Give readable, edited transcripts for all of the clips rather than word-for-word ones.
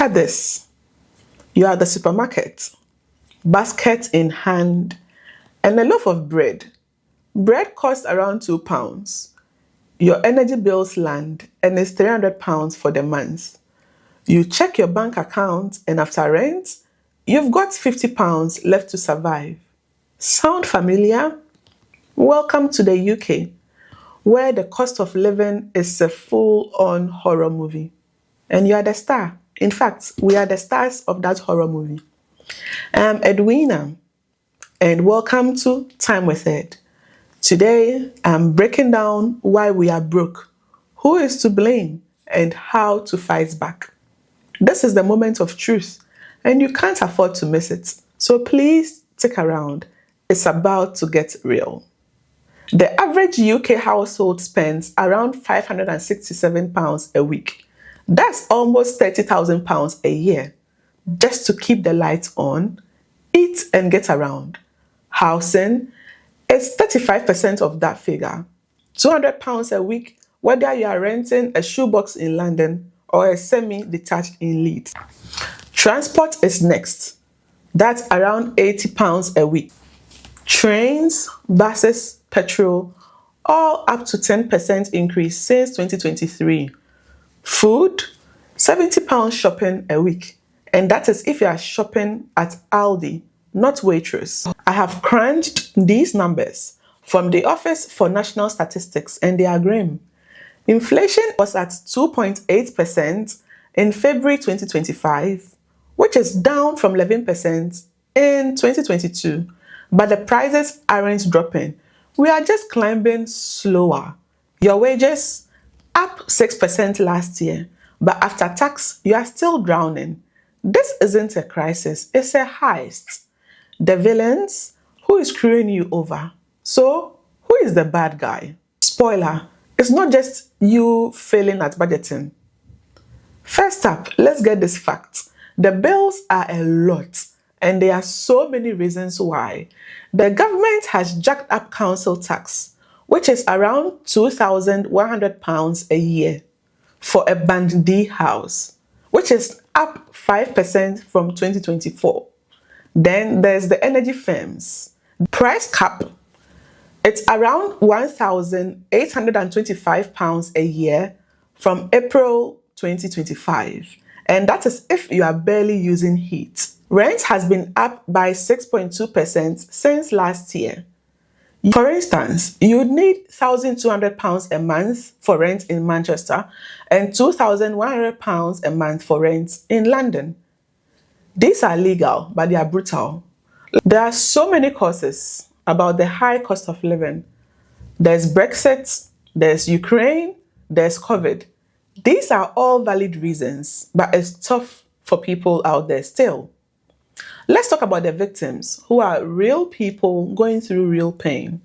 Picture this. You are at the supermarket, basket in hand, and a loaf of bread. Bread costs around £2. Your energy bills land and it's £300 for the month. You check your bank account and after rent, you've got £50 left to survive. Sound familiar? Welcome to the UK, where the cost of living is a full-on horror movie. And you are the star. In fact, we are the stars of that horror movie. I'm Edwina, and welcome to Time with Ed. Today, I'm breaking down why we are broke, who is to blame, and how to fight back. This is the moment of truth, and you can't afford to miss it. So please stick around. It's about to get real. The average UK household spends around £567 a week. That's almost £30,000 a year just to keep the lights on, eat and get around. Housing is 35% of that figure. £200 a week, whether you are renting a shoebox in London or a semi-detached in Leeds. Transport is next. That's around £80 a week. Trains, buses, petrol, all up to 10% increase since 2023. Food, £70 shopping a week. And that is if you are shopping at Aldi, not Waitrose. I have crunched these numbers from the Office for National Statistics and they are grim. Inflation was at 2.8% in February 2025, which is down from 11% in 2022. But the prices aren't dropping. We are just climbing slower. Your wages up 6% last year, but after tax, you are still drowning. This isn't a crisis, it's a heist. The villains, who is screwing you over? So, who is the bad guy? Spoiler, it's not just you failing at budgeting. First up, let's get this fact. The bills are a lot, and there are so many reasons why. The government has jacked up council tax, which is around £2,100 a year for a Band D house, which is up 5% from 2024. Then there's the energy firms. Price cap, it's around £1,825 a year from April 2025. And that is if you are barely using heat. Rent has been up by 6.2% since last year. For instance, you need £1,200 a month for rent in Manchester and £2,100 a month for rent in London. These are legal, but they are brutal. There are so many causes about the high cost of living. There's Brexit, there's Ukraine, there's COVID. These are all valid reasons, but it's tough for people out there still. Let's talk about the victims, who are real people going through real pain.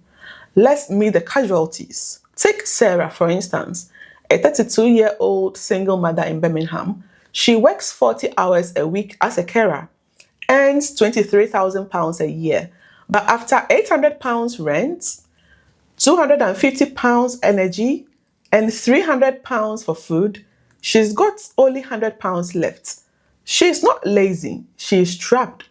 Let's meet the casualties. Take Sarah, for instance, a 32-year-old single mother in Birmingham. She works 40 hours a week as a carer, earns £23,000 a year. But after £800 rent, £250 energy, and £300 for food, she's got only £100 left. She's not lazy, she's trapped.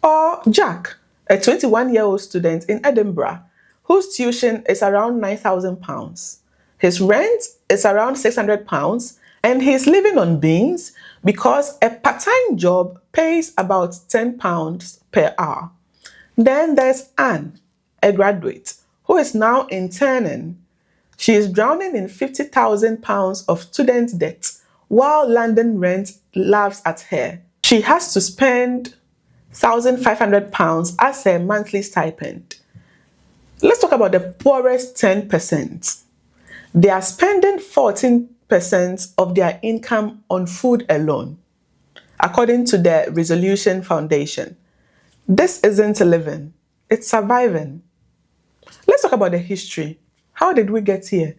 Or Jack, a 21-year-old student in Edinburgh, whose tuition is around £9,000. His rent is around £600, and he's living on beans because a part-time job pays about £10 per hour. Then there's Anne, a graduate, who is now interning. She is drowning in £50,000 of student debt, while London rent laughs at her. She has to spend £1,500 as her monthly stipend. Let's talk about the poorest 10%. They are spending 14% of their income on food alone, according to the Resolution Foundation. This isn't living, it's surviving. Let's talk about the history. How did we get here?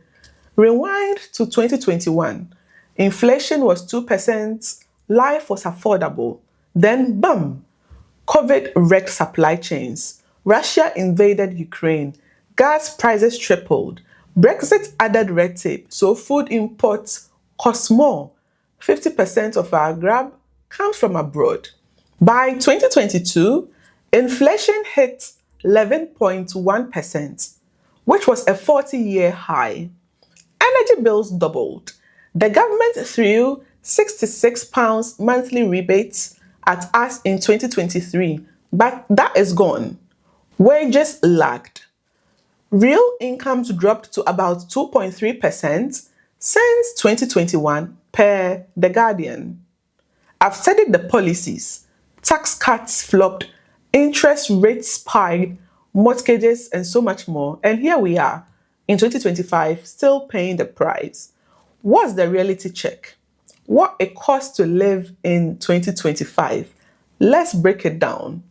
Rewind to 2021. Inflation was 2%, life was affordable. Then, boom, COVID wrecked supply chains. Russia invaded Ukraine. Gas prices tripled. Brexit added red tape, so food imports cost more. 50% of our Grab comes from abroad. By 2022, inflation hit 11.1%, which was a 40-year high. Energy bills doubled. The government threw £66 monthly rebates at us in 2023, but that is gone. Wages lagged. Real incomes dropped to about 2.3% since 2021, per The Guardian. I've studied the policies. Tax cuts flopped, interest rates spiked, mortgages, and so much more. And here we are in 2025, still paying the price. What's the reality check? What it costs to live in 2025? Let's break it down.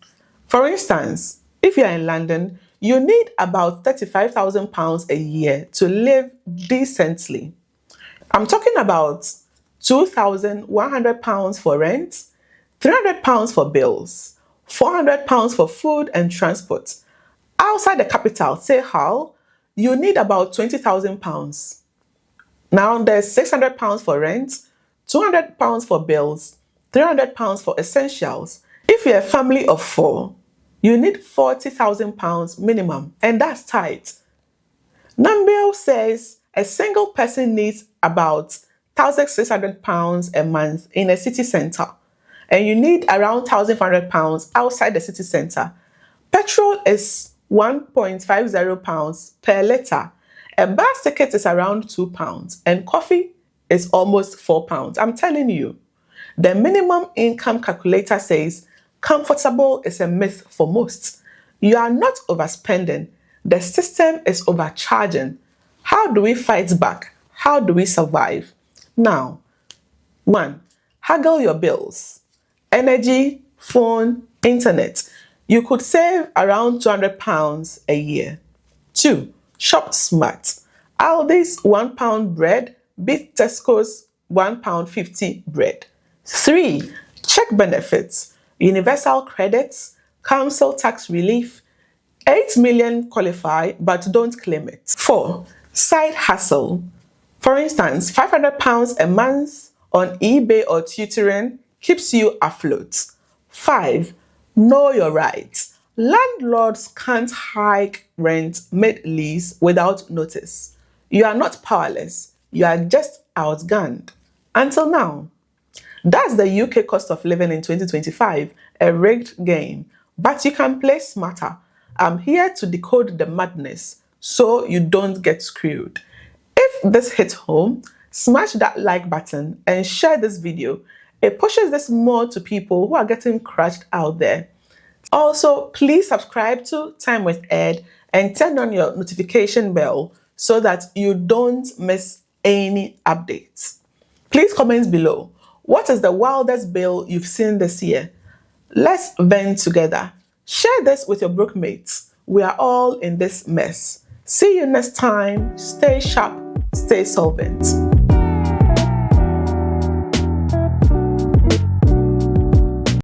For instance, if you're in London, you need about £35,000 a year to live decently. I'm talking about £2,100 for rent, £300 for bills, £400 for food and transport. Outside the capital, say Hull, you need about £20,000. Now there's £600 for rent, £200 for bills, £300 for essentials. If you're a family of 4, you need £40,000 minimum, and that's tight. Numbeo says a single person needs about £1,600 a month in a city centre, and you need around £1,500 outside the city centre. Petrol is £1.50 per litre. A bus ticket is around £2, and coffee is almost £4. I'm telling you, the minimum income calculator says comfortable is a myth for most. You are not overspending. The system is overcharging. How do we fight back? How do we survive? Now, 1. Haggle your bills. Energy, phone, internet. You could save around £200 a year. 2. Shop smart. Aldi's £1 bread beat Tesco's £1.50 bread. 3. Check benefits. Universal credits, council tax relief. 8 million qualify but don't claim it. 4. Side hustle. For instance, £500 a month on eBay or tutoring keeps you afloat. 5. Know your rights. Landlords can't hike rent mid-lease without notice. You are not powerless. You are just outgunned. Until now. That's the UK cost of living in 2025, a rigged game. But you can play smarter. I'm here to decode the madness so you don't get screwed. If this hit home, smash that like button and share this video. It pushes this more to people who are getting crushed out there. Also, please subscribe to Time with Ed and turn on your notification bell so that you don't miss any updates. Please comment below. What is the wildest bill you've seen this year? Let's vent together. Share this with your broke mates. We are all in this mess. See you next time. Stay sharp, stay solvent.